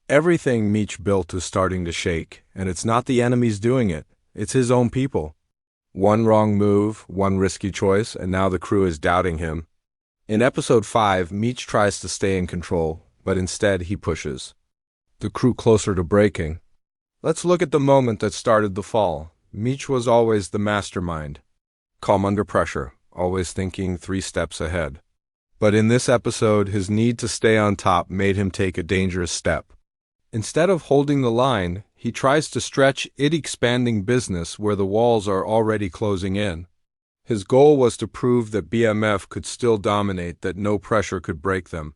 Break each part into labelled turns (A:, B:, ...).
A: Everything Meech built is starting to shake, and it's not the enemies doing it, it's his own people. One wrong move, one risky choice, and now the crew is doubting him. In episode 5, Meech tries to stay in control, but instead he pushes the crew closer to breaking. Let's look at the moment that started the fall. Meech was always the mastermind, calm under pressure, always thinking 3 steps ahead. But in this episode, his need to stay on top made him take a dangerous step. Instead of holding the line, he tries to stretch it, expanding business where the walls are already closing in. His goal was to prove that BMF could still dominate, that no pressure could break them.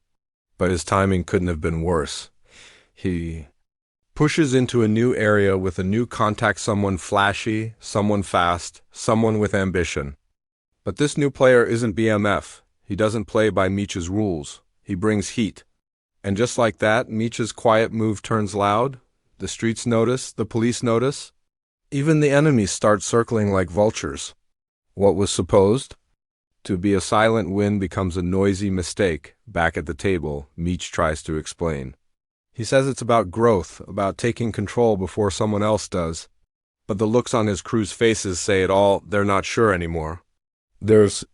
A: But his timing couldn't have been worse. He pushes into a new area with a new contact, someone flashy, someone fast, someone with ambition. But this new player isn't BMF. He doesn't play by Meech's rules. He brings heat. And just like that, Meech's quiet move turns loud. The streets notice, the police notice. Even the enemies start circling like vultures. What was supposed to be a silent win becomes a noisy mistake. Back at the table, Meech tries to explain. He says it's about growth, about taking control before someone else does. But the looks on his crew's faces say it all. They're not sure anymore. There's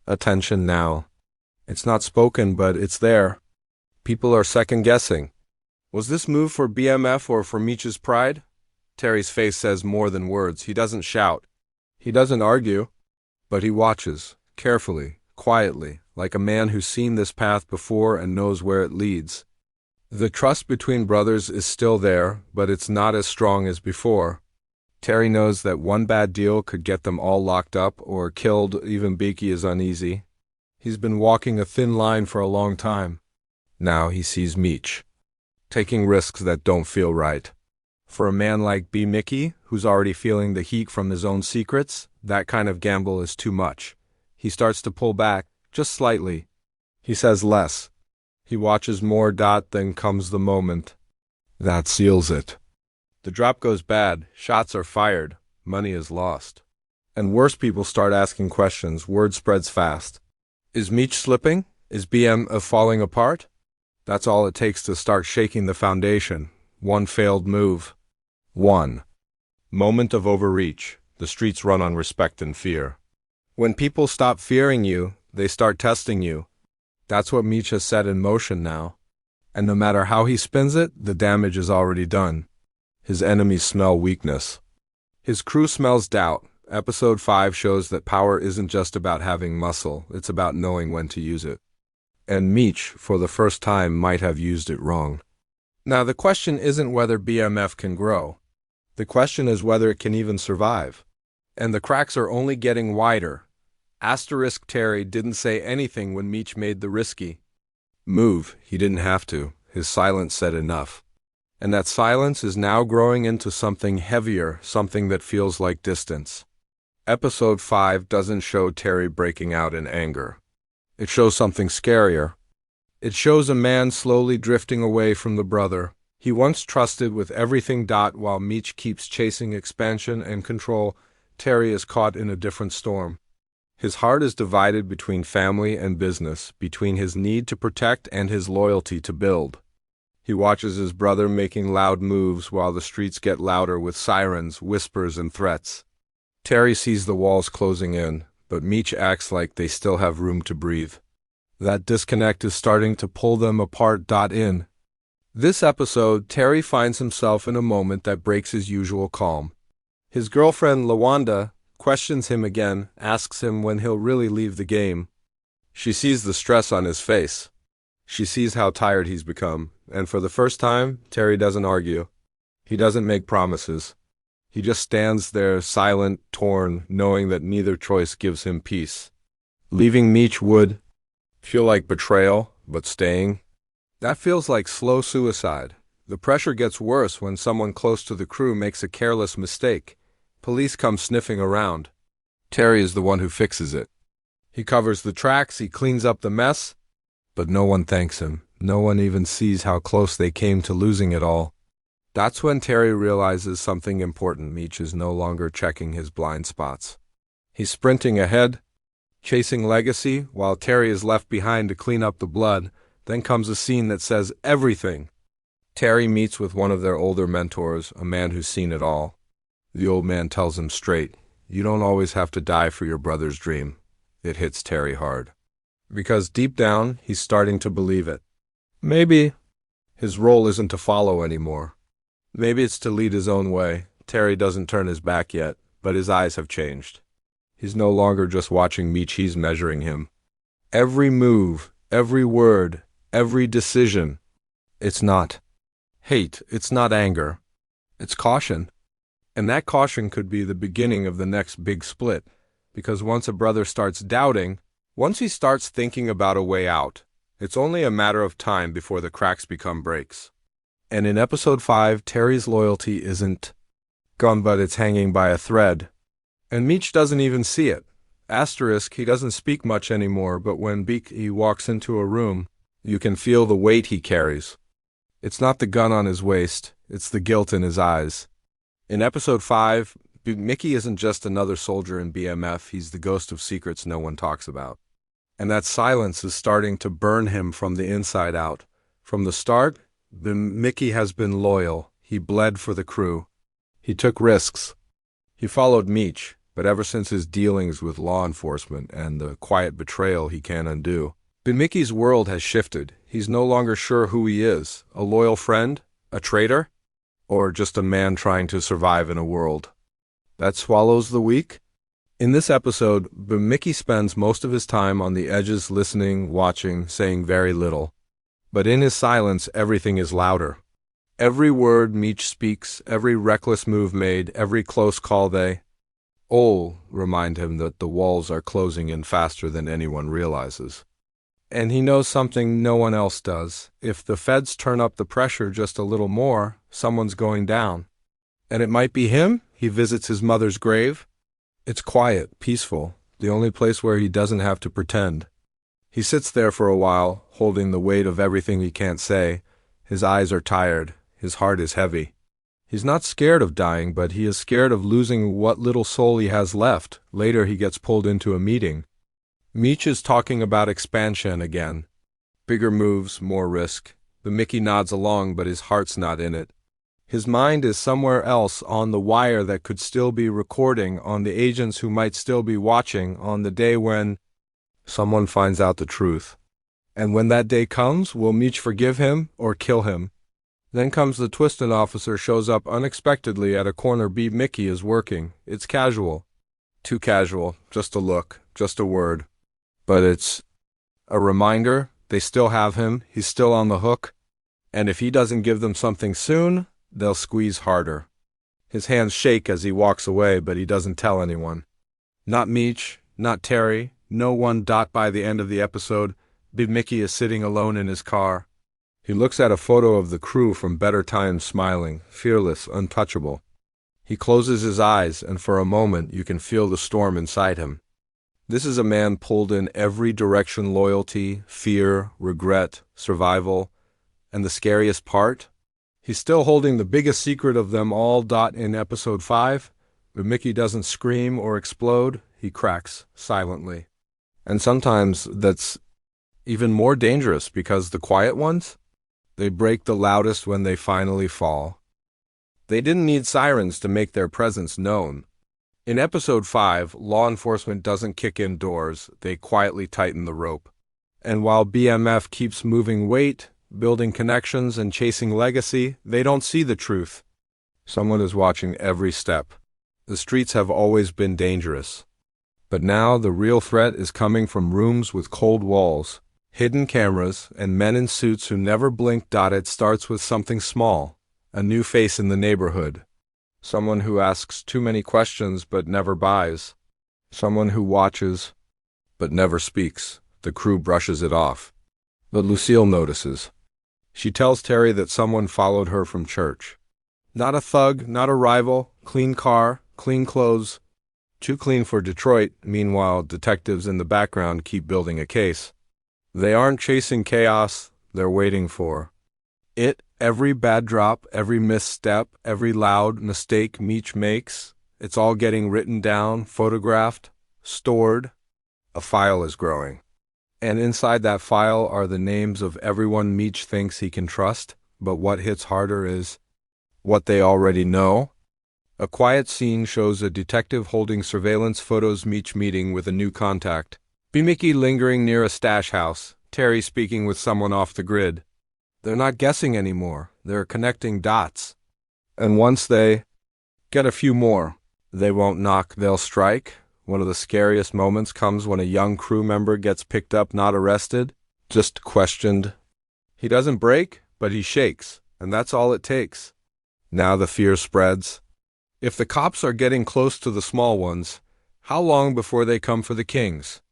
A: a tension now. It's not spoken, but it's there. People are second-guessing. Was this move for BMF or for Meech's pride? Terry's face says more than words. He doesn't shout. He doesn't argue. But he watches, carefully, quietly, like a man who's seen this path before and knows where it leads. The trust between brothers is still there, but it's not as strong as before. Terry knows that one bad deal could get them all locked up or killed. Even B-Mickie is uneasy. He's been walking a thin line for a long time. Now he sees Meech taking risks that don't feel right. For a man like B-Mickie, who's already feeling the heat from his own secrets, that kind of gamble is too much. He starts to pull back, just slightly. He says less. He watches more. Then comes the moment that seals it. The drop goes bad, shots are fired, money is lost. And worse, people start asking questions. Word spreads fast. Is Meech slipping? Is BMF falling apart? That's all it takes to start shaking the foundation. One failed move. One moment of overreach. The streets run on respect and fear. When people stop fearing you, they start testing you. That's what Meech has set in motion now. And no matter how he spins it, the damage is already done. His enemies smell weakness. His crew smells doubt. Episode 5 shows that power isn't just about having muscle, it's about knowing when to use it. And Meech, for the first time, might have used it wrong. Now, the question isn't whether BMF can grow. The question is whether it can even survive. And the cracks are only getting wider. Asterisk Terry didn't say anything when Meech made the risky move. He didn't have to. His silence said enough. And that silence is now growing into something heavier, something that feels like distance. Episode 5 doesn't show Terry breaking out in anger. It shows something scarier. It shows a man slowly drifting away from the brother he once trusted with everything. While Meech keeps chasing expansion and control, Terry is caught in a different storm. His heart is divided between family and business, between his need to protect and his loyalty to build. He watches his brother making loud moves while the streets get louder with sirens, whispers, and threats. Terry sees the walls closing in, but Meech acts like they still have room to breathe. That disconnect is starting to pull them apart. In this episode, Terry finds himself in a moment that breaks his usual calm. His girlfriend, Lawanda, questions him again, asks him when he'll really leave the game. She sees the stress on his face. She sees how tired he's become, and for the first time, Terry doesn't argue. He doesn't make promises. He just stands there, silent, torn, knowing that neither choice gives him peace. Leaving Meech would feel like betrayal, but staying, that feels like slow suicide. The pressure gets worse when someone close to the crew makes a careless mistake. Police come sniffing around. Terry is the one who fixes it. He covers the tracks, he cleans up the mess, but no one thanks him. No one even sees how close they came to losing it all. That's when Terry realizes something important. Meech is no longer checking his blind spots. He's sprinting ahead, chasing legacy, while Terry is left behind to clean up the blood. Then comes a scene that says everything. Terry meets with one of their older mentors, a man who's seen it all. The old man tells him straight, "You don't always have to die for your brother's dream." It hits Terry hard. Because deep down, he's starting to believe it. Maybe his role isn't to follow anymore. Maybe it's to lead his own way. Terry doesn't turn his back yet, but his eyes have changed. He's no longer just watching Meech, he's measuring him. Every move, every word, every decision. It's not hate, it's not anger. It's caution. And that caution could be the beginning of the next big split. Because once a brother starts doubting, once he starts thinking about a way out, it's only a matter of time before the cracks become breaks. And in episode 5, Terry's loyalty isn't gone, but it's hanging by a thread. And Meech doesn't even see it. Asterisk, he doesn't speak much anymore, but when B-Mickie walks into a room, you can feel the weight he carries. It's not the gun on his waist, it's the guilt in his eyes. In episode 5, B-Mickie isn't just another soldier in BMF, he's the ghost of secrets no one talks about. And that silence is starting to burn him from the inside out. From the start, B-Mickie has been loyal. He bled for the crew. He took risks. He followed Meech, but ever since his dealings with law enforcement and the quiet betrayal he can't undo, B-Mickie's world has shifted. He's no longer sure who he is, a loyal friend, a traitor, or just a man trying to survive in a world that swallows the weak. In this episode, B-Mickie spends most of his time on the edges, listening, watching, saying very little. But in his silence, everything is louder. Every word Meech speaks, every reckless move made, every close call they all remind him that the walls are closing in faster than anyone realizes. And he knows something no one else does. If the feds turn up the pressure just a little more, someone's going down. And it might be him. He visits his mother's grave. It's quiet, peaceful, the only place where he doesn't have to pretend. He sits there for a while, holding the weight of everything he can't say. His eyes are tired. His heart is heavy. He's not scared of dying, but he is scared of losing what little soul he has left. Later he gets pulled into a meeting. Meech is talking about expansion again. Bigger moves, more risk. B-Mickie nods along, but his heart's not in it. His mind is somewhere else, on the wire that could still be recording, on the agents who might still be watching, on the day when someone finds out the truth. And when that day comes, will Meech forgive him or kill him? Then comes the twist. An officer shows up unexpectedly at a corner B-Mickie is working. It's casual. Too casual. Just a look. Just a word. But it's a reminder they still have him. He's still on the hook. And if he doesn't give them something soon, they'll squeeze harder. His hands shake as he walks away, but he doesn't tell anyone. Not Meech, not Terry, no one. By the end of the episode, B-Mickie is sitting alone in his car. He looks at a photo of the crew from better times, smiling, fearless, untouchable. He closes his eyes, and for a moment you can feel the storm inside him. This is a man pulled in every direction: loyalty, fear, regret, survival, and the scariest part? He's still holding the biggest secret of them all. In episode 5, B-Mickie doesn't scream or explode, he cracks silently. And sometimes that's even more dangerous, because the quiet ones, they break the loudest when they finally fall. They didn't need sirens to make their presence known. In episode 5, law enforcement doesn't kick in doors, they quietly tighten the rope. And while BMF keeps moving weight, building connections, and chasing legacy, they don't see the truth. Someone is watching every step. The streets have always been dangerous. But now the real threat is coming from rooms with cold walls, hidden cameras, and men in suits who never blink. It starts with something small, a new face in the neighborhood. Someone who asks too many questions but never buys. Someone who watches but never speaks. The crew brushes it off. But Lucille notices. She tells Terry that someone followed her from church. Not a thug, not a rival, clean car, clean clothes. Too clean for Detroit. Meanwhile, detectives in the background keep building a case. They aren't chasing chaos, they're waiting for it. Every bad drop, every misstep, every loud mistake Meech makes, it's all getting written down, photographed, stored. A file is growing. And inside that file are the names of everyone Meech thinks he can trust. but what hits harder is what they already know. A quiet scene shows a detective holding surveillance photos Meech meeting with a new contact. B-Mickie lingering near a stash house, Terry speaking with someone off the grid. They're not guessing anymore, they're connecting dots. And once they get a few more, they won't knock, they'll strike. One of the scariest moments comes when a young crew member gets picked up, not arrested, just questioned. He doesn't break, but he shakes, and that's all it takes. Now the fear spreads. If the cops are getting close to the small ones, how long before they come for the kings?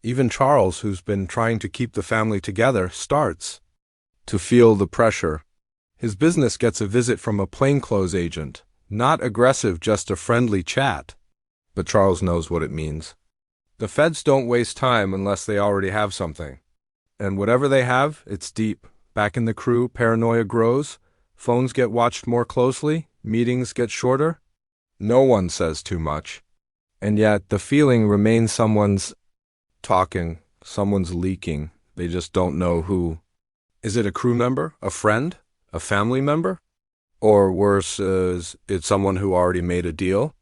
A: Even Charles, who's been trying to keep the family together, starts to feel the pressure. His business gets a visit from a plainclothes agent. Not aggressive, just a friendly chat. But Charles knows what it means. The feds don't waste time unless they already have something. And whatever they have, it's deep. Back in the crew, paranoia grows. Phones get watched more closely. Meetings get shorter. No one says too much. And yet, the feeling remains someone's talking, someone's leaking. They just don't know who. Is it a crew member? A friend? A family member? Or worse, is it someone who already made a deal?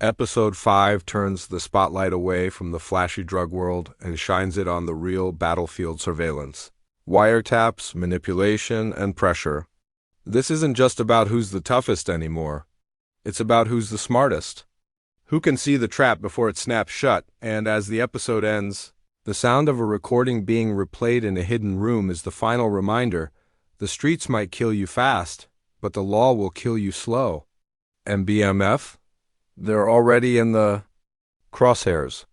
A: Episode 5 turns the spotlight away from the flashy drug world and shines it on the real battlefield surveillance. Wiretaps, manipulation, and pressure. This isn't just about who's the toughest anymore. It's about who's the smartest. Who can see the trap before it snaps shut, and as the episode ends, the sound of a recording being replayed in a hidden room is the final reminder. The streets might kill you fast, but the law will kill you slow. And BMF? They're already in the crosshairs.